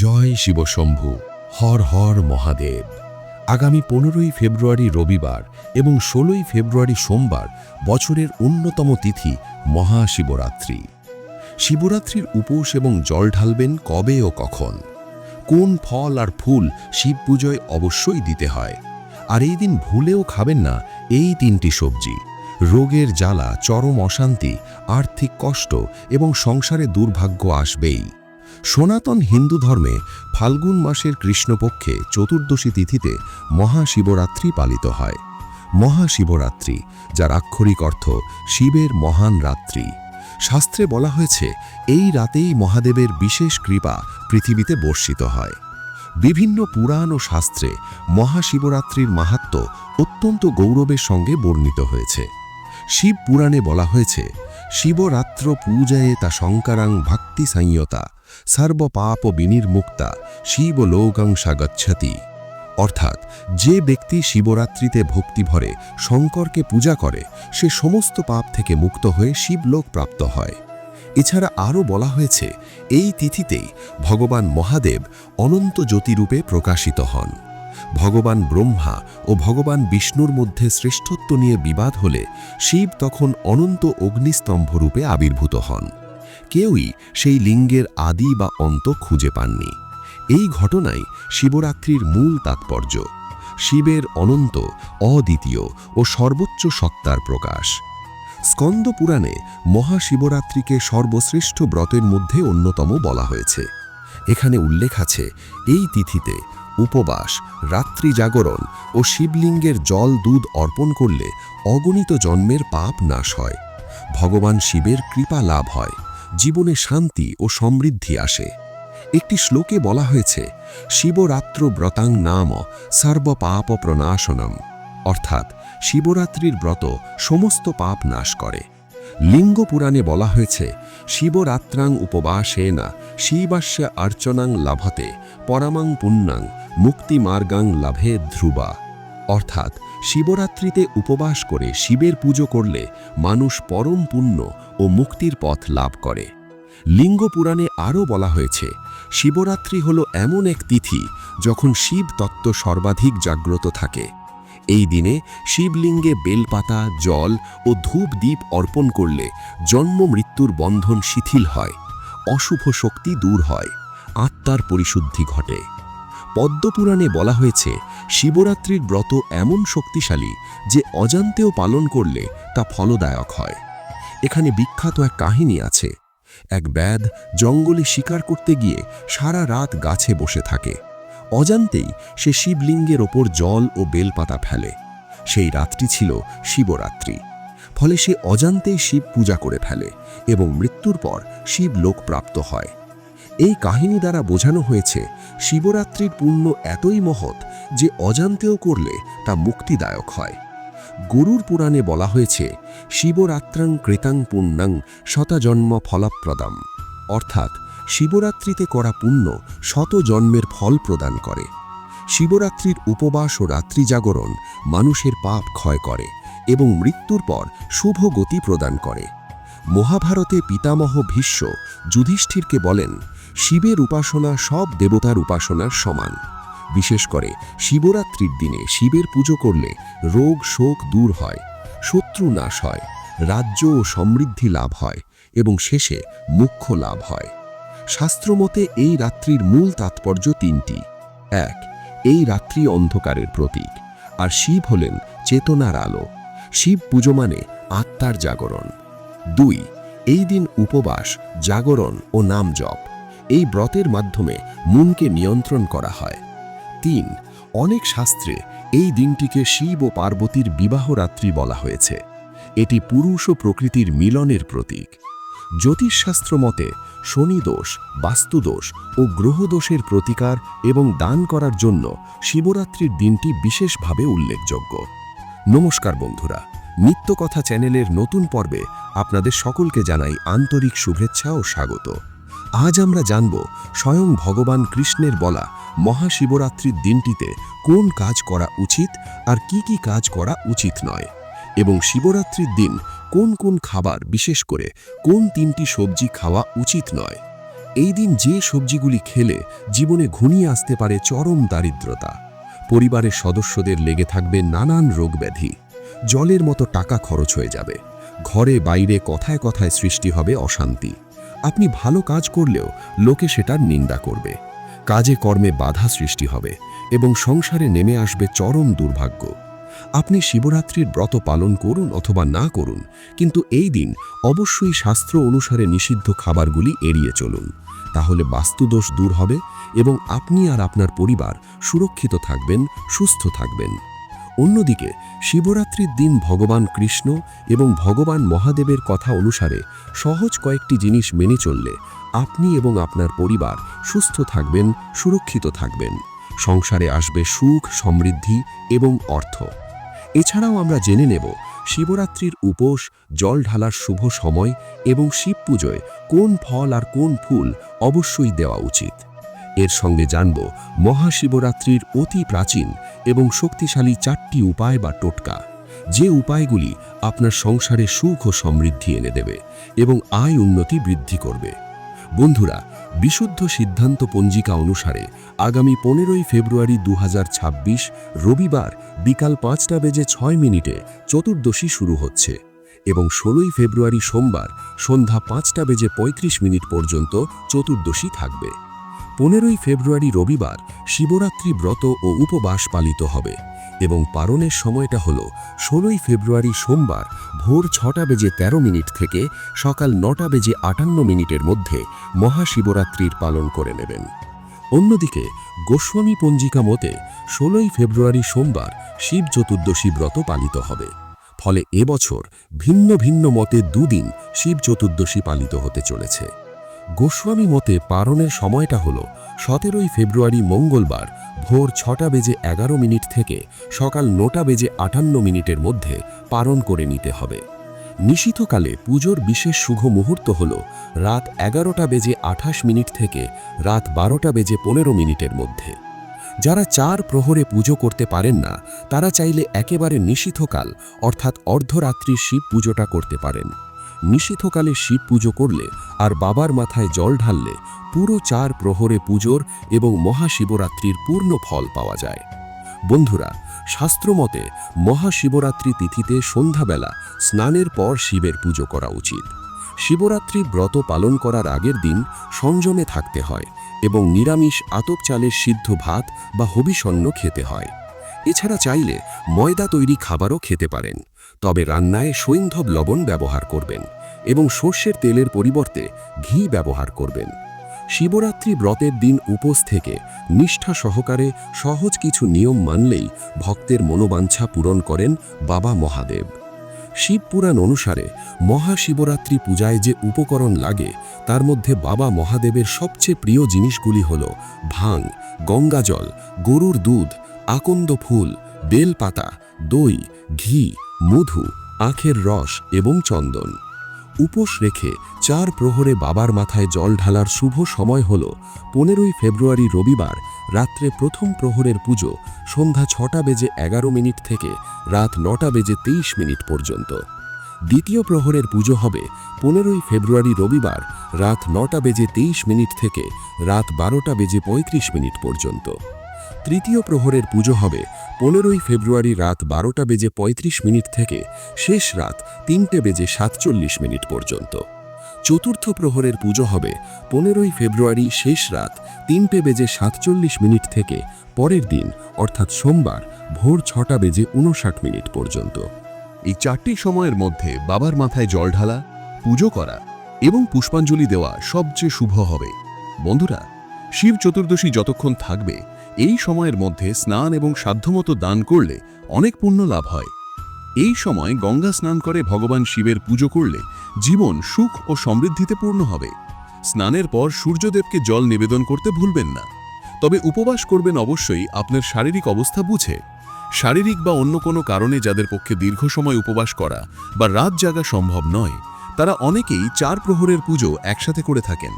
জয় শিবশম্ভু, হর হর মহাদেব। আগামী 15ই ফেব্রুয়ারি রবিবার এবং 16ই ফেব্রুয়ারি সোমবার বছরের অন্যতম তিথি মহাশিবরাত্রি। শিবরাত্রির উপোস এবং জল ঢালবেন কবে ও কখন? কোন ফল আর ফুল শিব পুজোয় অবশ্যই দিতে হয়? আর এই দিন ভুলেও খাবেন না এই 3টি সবজি। রোগের জ্বালা, চরম অশান্তি, আর্থিক কষ্ট এবং সংসারে দুর্ভাগ্য আসবেই। সনাতন হিন্দু ধর্মে ফাল্গুন মাসের কৃষ্ণপক্ষে চতুর্দশী তিথিতে মহাশিবরাত্রি পালিত হয়। মহাশিবরাত্রি, যার আক্ষরিক অর্থ শিবের মহান রাত্রি। শাস্ত্রে বলা হয়েছে এই রাতেই মহাদেবের বিশেষ কৃপা পৃথিবীতে বর্ষিত হয়। বিভিন্ন পুরাণ ও শাস্ত্রে মহাশিবরাত্রির মাহাত্ম্য অত্যন্ত গৌরবের সঙ্গে বর্ণিত হয়েছে। শিব পুরাণে বলা হয়েছে, শিবরাত্র পূজায়ে তা শঙ্করাং ভক্তি সংয়তা সর্ব পাপ বিনির্মুক্তা শিবলোকং গচ্ছতি। অর্থাৎ, যে ব্যক্তি শিবরাত্রিতে ভক্তি ভরে শঙ্করকে পূজা করে সে সমস্ত পাপ থেকে মুক্ত হয়ে শিবলোক প্রাপ্ত হয়। এছাড়া আরও বলা হয়েছে এই তিথিতেই ভগবান মহাদেব অনন্ত জ্যোতিরূপে প্রকাশিত হন। ভগবান ব্রহ্মা ও ভগবান বিষ্ণুর মধ্যে শ্রেষ্ঠত্ব নিয়ে বিবাদ হলে শিব তখন অনন্ত অগ্নিস্তম্ভরূপে আবির্ভূত হন। কেউই সেই লিঙ্গের আদি বা অন্ত খুঁজে পাননি। এই ঘটনাই শিবরাত্রির মূল তাৎপর্য। শিবের অনন্ত, অদ্বিতীয় ও সর্বোচ্চ সত্তার প্রকাশ। স্কন্দ পুরাণে মহাশিবরাত্রিকে সর্বশ্রেষ্ঠ ব্রতের মধ্যে অন্যতম বলা হয়েছে। এখানে উল্লেখ আছে, এই তিথিতে উপবাস, রাত্রি জাগরণ ও শিবলিঙ্গের জল দুধ অর্পণ করলে অগণিত জন্মের পাপ নাশ হয়, ভগবান শিবের কৃপা লাভ হয়, জীবনে শান্তি ও সমৃদ্ধি আসে। একটি শ্লোকে বলা হয়েছে, শিবরাত্র ব্রতাং নাম সর্ব পাপ প্রণাশনম। অর্থাৎ, শিবরাত্রির ব্রত সমস্ত পাপ নাশ করে। লিঙ্গ পুরাণে বলা হয়েছে, শিবরাত্রাং উপবাসেন শিবাস্য অর্চনাং লাভতে পরমাং পুণ্যাং মুক্তিমার্গাং লাভে ধ্রুবা। অর্থাৎ, শিবরাত্রিতে উপবাস করে শিবের পুজো করলে মানুষ পরম পুণ্য ও মুক্তির পথ লাভ করে। লিঙ্গ পুরাণে আরও বলা হয়েছে, শিবরাত্রি হল এমন এক তিথি যখন শিব তত্ত্ব সর্বাধিক জাগ্রত থাকে। এই দিনে শিবলিঙ্গে বেলপাতা, জল ও ধূপ দ্বীপ অর্পণ করলে জন্ম মৃত্যুর বন্ধন শিথিল হয়, অশুভ শক্তি দূর হয়, আত্মার পরিশুদ্ধি ঘটে। পদ্মপুরাণে বলা হয়েছে, শিবরাত্রির ব্রত এমন শক্তিশালী যে অজান্তেও পালন করলে তা ফলদায়ক হয়। এখানে বিখ্যাত এক কাহিনী আছে। এক ব্যাধ জঙ্গলে শিকার করতে গিয়ে সারা রাত গাছে বসে থাকে। অজান্তেই সে শিবলিঙ্গের ওপর জল ও বেলপাতা ফেলে। সেই রাতটি ছিল শিবরাত্রি। ফলে সে অজান্তেই শিব পূজা করে ফেলে এবং মৃত্যুর পর শিব লোক প্রাপ্ত হয়। এই কাহিনী দ্বারা বোঝানো হয়েছে, শিবরাত্রির পুণ্য এতই মহৎ যে অজান্তেও করলে তা মুক্তিদায়ক হয়। গরুর পুরাণে বলা হয়েছে, শিবরাত্রাং কৃতাং পুণ্যাং শতজন্ম ফলপ্রদাম। অর্থাৎ, শিবরাত্রিতে করা পুণ্য শত জন্মের ফল প্রদান করে। শিবরাত্রির উপবাস ও রাত্রি জাগরণ মানুষের পাপ ক্ষয় করে এবং মৃত্যুর পর শুভ গতি প্রদান করে। মহাভারতে পিতামহ ভীষ্ম যুধিষ্ঠিরকে বলেন, শিবের উপাসনা সব দেবতার উপাসনার সমান। বিশেষ করে শিবরাত্রির দিনে শিবের পুজো করলে রোগ শোক দূর হয়, শত্রু নাশ হয়, রাজ্য ও সমৃদ্ধি লাভ হয় এবং শেষে মোক্ষ লাভ হয়। শাস্ত্রমতে এই রাত্রির মূল তাৎপর্য 3টি। 1. এই রাত্রি অন্ধকারের প্রতীক, আর শিব হলেন চেতনার আলো। শিব পুজো মানে আত্মার জাগরণ। 2. এই দিন উপবাস, জাগরণ ও নাম জপ। এই ব্রতের মাধ্যমে মনকে নিয়ন্ত্রণ করা হয়। 3. অনেক শাস্ত্রে এই দিনটিকে শিব ও পার্বতীর বিবাহ রাত্রি বলা হয়েছে। এটি পুরুষ ও প্রকৃতির মিলনের প্রতীক। জ্যোতিষশাস্ত্র মতে শনিদোষ, বাস্তুদোষ ও গ্রহদোষের প্রতিকার এবং দান করার জন্য শিবরাত্রির দিনটি বিশেষভাবে উল্লেখযোগ্য। নমস্কার বন্ধুরা, নিত্যকথা চ্যানেলের নতুন পর্বে আপনাদের সকলকে জানাই আন্তরিক শুভেচ্ছা ও স্বাগত। আজ আমরা জানব স্বয়ং ভগবান কৃষ্ণের বলা মহাশিবরাত্রির দিনটিতে কোন কাজ করা উচিত আর কি কি কাজ করা উচিত নয়, এবং শিবরাত্রির দিন কোন কোন খাবার, বিশেষ করে কোন 3টি সবজি খাওয়া উচিত নয়। এই দিন যে সবজিগুলি খেলে জীবনে ঘনিয়ে আসতে পারে চরম দারিদ্রতা, পরিবারের সদস্যদের লেগে থাকবে নানান রোগব্যাধি, জলের মতো টাকা খরচ হয়ে যাবে, ঘরে বাইরে কথায় কথায় সৃষ্টি হবে অশান্তি, আপনি ভালো কাজ করলেও লোকে সেটার নিন্দা করবে, কাজে কর্মে বাধা সৃষ্টি হবে এবং সংসারে নেমে আসবে চরম দুর্ভাগ্য। আপনি শিবরাত্রির ব্রত পালন করুন অথবা না করুন, কিন্তু এই দিন অবশ্যই শাস্ত্র অনুসারে নিষিদ্ধ খাবারগুলি এড়িয়ে চলুন, তাহলে বাস্তুদোষ দূর হবে এবং আপনি আর আপনার পরিবার সুরক্ষিত থাকবেন, সুস্থ থাকবেন। অন্যদিকে শিবরাত্রির দিন ভগবান কৃষ্ণ এবং ভগবান মহাদেবের কথা অনুসারে সহজ কয়েকটি জিনিস মেনে চললে আপনি এবং আপনার পরিবার সুস্থ থাকবেন, সুরক্ষিত থাকবেন, সংসারে আসবে সুখ, সমৃদ্ধি এবং অর্থ। এছাড়াও আমরা জেনে নেব শিবরাত্রির উপোস, জল ঢালার শুভ সময় এবং শিব পুজোয় কোন ফল আর কোন ফুল অবশ্যই দেওয়া উচিত। এর সঙ্গে জানব মহাশিবরাত্রির অতি প্রাচীন এবং শক্তিশালী 4টি উপায় বা টোটকা, যে উপায়গুলি আপনার সংসারে সুখ ও সমৃদ্ধি এনে দেবে এবং আয় উন্নতি বৃদ্ধি করবে। বন্ধুরা, বিশুদ্ধ সিদ্ধান্ত পঞ্জিকা অনুসারে আগামী 15ই ফেব্রুয়ারি 2026 রবিবার বিকাল 5:06 চতুর্দশী শুরু হচ্ছে এবং 16ই ফেব্রুয়ারি সোমবার সন্ধ্যা 5:35 পর্যন্ত চতুর্দশী থাকবে। 15ই ফেব্রুয়ারি রবিবার শিবরাত্রি ব্রত ও উপবাস পালিত হবে এবং পারণের সময়টা হল 16ই ফেব্রুয়ারি সোমবার ভোর 6:13 থেকে সকাল 9:58 মধ্যে মহাশিবরাত্রির পালন করে নেবেন। অন্যদিকে গোস্বামী পঞ্জিকা মতে 16ই ফেব্রুয়ারি সোমবার শিব চতুর্দশী ব্রত পালিত হবে। ফলে এবছর ভিন্ন ভিন্ন মতে দুদিন শিব চতুর্দশী পালিত হতে চলেছে। গোস্বামী মতে পারণের সময়টা হল 17ই ফেব্রুয়ারি মঙ্গলবার ভোর 6:11 থেকে সকাল 9:58 মধ্যে পারণ করে নিতে হবে। নিশীথকালে পুজোর বিশেষ শুভ মুহূর্ত হল রাত 11:28 থেকে রাত 12:15 মধ্যে। যারা 4 প্রহরে পুজো করতে পারেন না, তারা চাইলে একেবারে নিশীথকাল অর্থাৎ অর্ধরাত্রির শিব পুজোটা করতে পারেন। নিশীথকালে শিব পুজো করলে আর বাবার মাথায় জল ঢাললে পুরো 4 প্রহরে পুজোর এবং মহাশিবরাত্রির পূর্ণ ফল পাওয়া যায়। বন্ধুরা, শাস্ত্রমতে মহাশিবরাত্রি তিথিতে সন্ধ্যাবেলা স্নানের পর শিবের পুজো করা উচিত। শিবরাত্রি ব্রত পালন করার আগের দিন সংযমে থাকতে হয় এবং নিরামিষ আতপ চালের সিদ্ধ ভাত বা হবিষণ্য খেতে হয়। এছাড়া চাইলে ময়দা তৈরি খাবারও খেতে পারেন, তবে রান্নায় সৈন্ধব লবণ ব্যবহার করবেন এবং সর্ষের তেলের পরিবর্তে ঘি ব্যবহার করবেন। শিবরাত্রি ব্রতের দিন উপোস থেকে নিষ্ঠা সহকারে সহজ কিছু নিয়ম মানলেই ভক্তের মনোবাঞ্ছা পূরণ করেন বাবা মহাদেব। শিব পুরাণ অনুসারে মহাশিবরাত্রি পূজায় যে উপকরণ লাগে তার মধ্যে বাবা মহাদেবের সবচেয়ে প্রিয় জিনিসগুলি হল ভাং, গঙ্গাজল, গরুর দুধ, আকন্দ ফুল, বেলপাতা, দই, ঘি, মধু, আখের রস এবং চন্দন। উপোস রেখে 4 প্রহরে বাবার মাথায় জল ঢালার শুভ সময় হল 15ই ফেব্রুয়ারি রবিবার রাত্রে প্রথম প্রহরের পুজো সন্ধ্যা 6:11 থেকে রাত 9:23 পর্যন্ত। দ্বিতীয় প্রহরের পুজো হবে 15ই ফেব্রুয়ারি রবিবার রাত 9:23 থেকে রাত 12:35 পর্যন্ত। তৃতীয় প্রহরের পুজো হবে 15ই ফেব্রুয়ারি রাত 12:35 থেকে শেষ রাত 3:47 পর্যন্ত। চতুর্থ প্রহরের পুজো হবে 15ই ফেব্রুয়ারি শেষ রাত 3:47 থেকে পরের দিন অর্থাৎ সোমবার ভোর 6:59 পর্যন্ত। এই 4টি সময়ের মধ্যে বাবার মাথায় জল ঢালা, পুজো করা এবং পুষ্পাঞ্জলি দেওয়া সবচেয়ে শুভ হবে। বন্ধুরা, শিব চতুর্দশী যতক্ষণ থাকবে এই সময়ের মধ্যে স্নান এবং সাধ্যমতো দান করলে অনেক পুণ্য লাভ হয়। এই সময় গঙ্গা স্নান করে ভগবান শিবের পুজো করলে জীবন সুখ ও সমৃদ্ধিতে পূর্ণ হবে। স্নানের পর সূর্যদেবকে জল নিবেদন করতে ভুলবেন না। তবে উপবাস করবেন অবশ্যই আপনার শারীরিক অবস্থা বুঝে। শারীরিক বা অন্য কোনো কারণে যাদের পক্ষে দীর্ঘ সময় উপবাস করা বা রাত জাগা সম্ভব নয়, তারা অনেকেই 4 প্রহরের পুজো একসাথে করে থাকেন।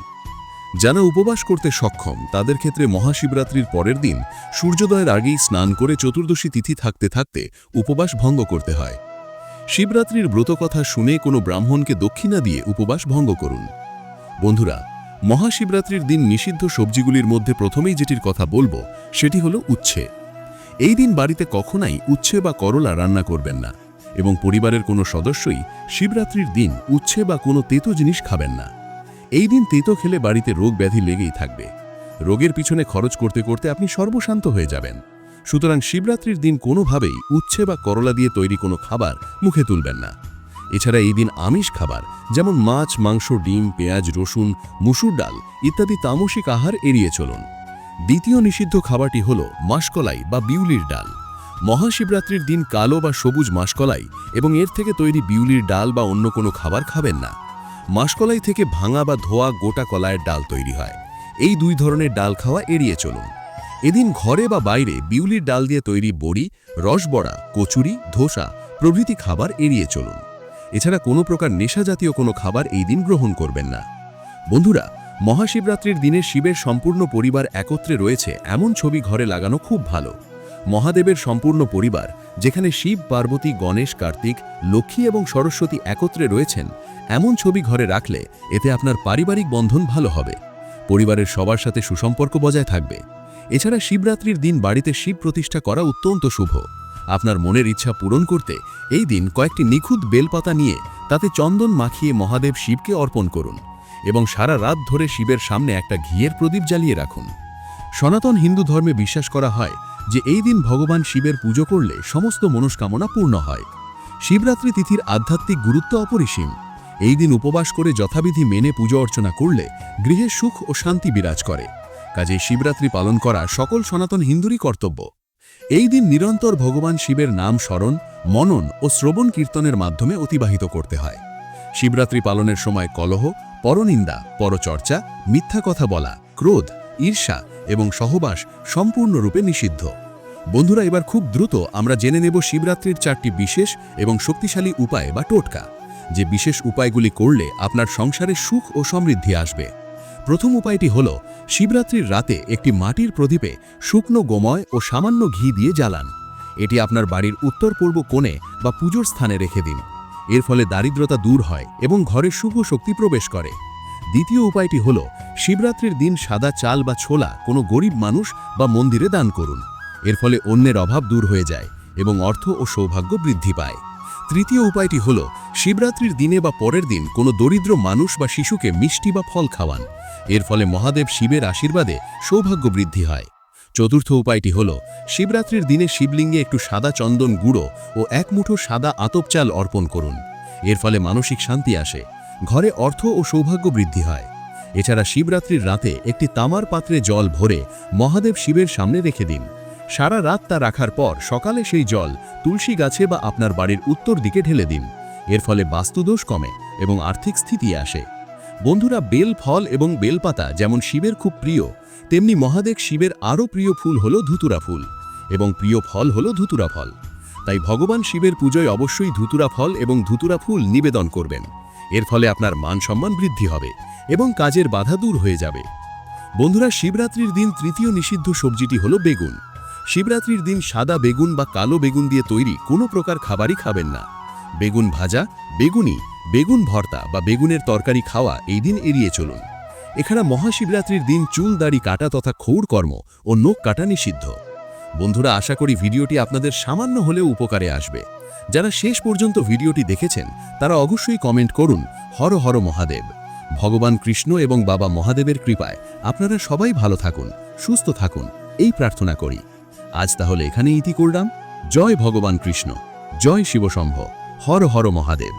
যারা উপবাস করতে সক্ষম তাদের ক্ষেত্রে মহাশিবরাত্রির পরের দিন সূর্যোদয়ের আগেই স্নান করে চতুর্দশী তিথি থাকতে থাকতে উপবাস ভঙ্গ করতে হয়। শিবরাত্রির ব্রত কথা শুনে কোনো ব্রাহ্মণকে দক্ষিণা দিয়ে উপবাস ভঙ্গ করুন। বন্ধুরা, মহাশিবরাত্রির দিন নিষিদ্ধ সবজিগুলির মধ্যে প্রথমেই যেটির কথা বলবো সেটি হলো উচ্ছে। এই দিন বাড়িতে কখনোই উচ্ছে বা করলা রান্না করবেন না এবং পরিবারের কোনো সদস্যই শিবরাত্রির দিন উচ্ছে বা কোনো তেতো জিনিস খাবেন না। এই দিন তেতো খেলে বাড়িতে রোগ ব্যাধি লেগেই থাকবে। রোগের পিছনে খরচ করতে করতে আপনি সর্বশান্ত হয়ে যাবেন। সুতরাং শিবরাত্রির দিন কোনোভাবেই উচ্ছে বা করলা দিয়ে তৈরি কোনো খাবার মুখে তুলবেন না। এছাড়া এই দিন আমিষ খাবার যেমন মাছ, মাংস, ডিম, পেঁয়াজ, রসুন, মুসুর ডাল ইত্যাদি তামসিক আহার এড়িয়ে চলুন। দ্বিতীয় নিষিদ্ধ খাবারটি হল মাসকলাই বা বিউলির ডাল। মহাশিবরাত্রির দিন কালো বা সবুজ মাসকলাই এবং এর থেকে তৈরি বিউলির ডাল বা অন্য কোনো খাবার খাবেন না। মাসকলাই থেকে ভাঙা বা ধোয়া গোটা কলাইয়ের ডাল তৈরি হয়। এই দুই ধরনের ডাল খাওয়া এড়িয়ে চলুন। এদিন ঘরে বা বাইরে বিউলির ডাল দিয়ে তৈরি বড়ি, রসবড়া, কচুরি, ধোসা প্রভৃতি খাবার এড়িয়ে চলুন। এছাড়া কোনো প্রকার নেশা জাতীয় কোনো খাবার এই দিন গ্রহণ করবেন না। বন্ধুরা, মহাশিবরাত্রির দিনে শিবের সম্পূর্ণ পরিবার একত্রে রয়েছে এমন ছবি ঘরে লাগানো খুব ভালো। মহাদেবের সম্পূর্ণ পরিবার, যেখানে শিব, পার্বতী, গণেশ, কার্তিক, লক্ষ্মী এবং সরস্বতী একত্রে রয়েছেন, এমন ছবি ঘরে রাখলে এতে আপনার পারিবারিক বন্ধন ভালো হবে। পরিবারের সবার সাথে সুসম্পর্ক বজায় থাকবে। এছাড়া শিবরাত্রির দিন বাড়িতে শিব প্রতিষ্ঠা করা অত্যন্ত শুভ। আপনার মনের ইচ্ছা পূরণ করতে এই দিন কয়েকটি নিখুঁত বেলপাতা নিয়ে তাতে চন্দন মাখিয়ে মহাদেব শিবকে অর্পণ করুন এবং সারা রাত ধরে শিবের সামনে একটা ঘিয়ের প্রদীপ জ্বালিয়ে রাখুন। সনাতন হিন্দু ধর্মে বিশ্বাস করা হয় যে এই দিন ভগবান শিবের পুজো করলে সমস্ত মনস্কামনা পূর্ণ হয়। শিবরাত্রি তিথির আধ্যাত্মিক গুরুত্ব অপরিসীম। এই দিন উপবাস করে যথাবিধি মেনে পুজো অর্চনা করলে গৃহে সুখ ও শান্তি বিরাজ করে। কাজেই শিবরাত্রি পালন করা সকল সনাতন হিন্দুরই কর্তব্য। এই দিন নিরন্তর ভগবান শিবের নাম স্মরণ, মনন ও শ্রবণ কীর্তনের মাধ্যমে অতিবাহিত করতে হয়। শিবরাত্রি পালনের সময় কলহ, পরনিন্দা, পরচর্চা, মিথ্যা কথা বলা, ক্রোধ, ঈর্ষা এবং সহবাস সম্পূর্ণরূপে নিষিদ্ধ। বন্ধুরা, এবার খুব দ্রুত আমরা জেনে নেব শিবরাত্রির 4টি বিশেষ এবং শক্তিশালী উপায় বা টোটকা, যে বিশেষ উপায়গুলি করলে আপনার সংসারে সুখ ও সমৃদ্ধি আসবে। প্রথম উপায়টি হল শিবরাত্রির রাতে একটি মাটির প্রদীপে শুকনো গোময় ও সামান্য ঘি দিয়ে জ্বালান। এটি আপনার বাড়ির উত্তর পূর্ব কোণে বা পুজোর স্থানে রেখে দিন। এর ফলে দারিদ্রতা দূর হয় এবং ঘরে শুভ শক্তি প্রবেশ করে। দ্বিতীয় উপায়টি হল শিবরাত্রির দিন সাদা চাল বা ছোলা কোনো গরিব মানুষ বা মন্দিরে দান করুন। এর ফলে অন্যের অভাব দূর হয়ে যায় এবং অর্থ ও সৌভাগ্য বৃদ্ধি পায়। তৃতীয় উপায়টি হল শিবরাত্রির দিনে বা পরের দিন কোনো দরিদ্র মানুষ বা শিশুকে মিষ্টি বা ফল খাওয়ান। এর ফলে মহাদেব শিবের আশীর্বাদে সৌভাগ্য বৃদ্ধি হয়। চতুর্থ উপায়টি হল শিবরাত্রির দিনে শিবলিঙ্গে একটু সাদা চন্দন গুঁড়ো ও 1 মুঠো সাদা আতপ চাল অর্পণ করুন। এর ফলে মানসিক শান্তি আসে, ঘরে অর্থ ও সৌভাগ্য বৃদ্ধি হয়। এছাড়া শিবরাত্রির রাতে একটি তামার পাত্রে জল ভরে মহাদেব শিবের সামনে রেখে দিন। সারা রাত তা রাখার পর সকালে সেই জল তুলসী গাছে বা আপনার বাড়ির উত্তর দিকে ঢেলে দিন। এর ফলে বাস্তুদোষ কমে এবং আর্থিক স্থিতি আসে। বন্ধুরা, বেল ফল এবং বেলপাতা যেমন শিবের খুব প্রিয়, তেমনি মহাদেব শিবের আরও প্রিয় ফুল হল ধুতুরা ফুল এবং প্রিয় ফল হল ধুতুরা ফল। তাই ভগবান শিবের পুজোয় অবশ্যই ধুতুরা ফল এবং ধুতুরা ফুল নিবেদন করবেন। এর ফলে আপনার মান সম্মান বৃদ্ধি হবে এবং কাজের বাধা দূর হয়ে যাবে। বন্ধুরা, শিবরাত্রির দিন তৃতীয় নিষিদ্ধ সবজিটি হল বেগুন। শিবরাত্রির দিন সাদা বেগুন বা কালো বেগুন দিয়ে তৈরি কোনো প্রকার খাবারই খাবেন না। বেগুন ভাজা, বেগুনি, বেগুন ভর্তা বা বেগুনের তরকারি খাওয়া এই দিন এড়িয়ে চলুন। এছাড়া মহাশিবরাত্রির দিন চুল দাড়ি কাটা তথা ক্ষৌর কর্ম ও নখ কাটা নিষিদ্ধ। বন্ধুরা, আশা করি ভিডিওটি আপনাদের সামান্য হলেও উপকারে আসবে। যারা শেষ পর্যন্ত ভিডিওটি দেখেছেন তারা অবশ্যই কমেন্ট করুন হর হর মহাদেব। ভগবান কৃষ্ণ এবং বাবা মহাদেবের কৃপায় আপনারা সবাই ভালো থাকুন, সুস্থ থাকুন, এই প্রার্থনা করি। আজ তাহলে এখানে ইতি করলাম। জয় ভগবান কৃষ্ণ, জয় শিবশম্ভ, হর হর মহাদেব।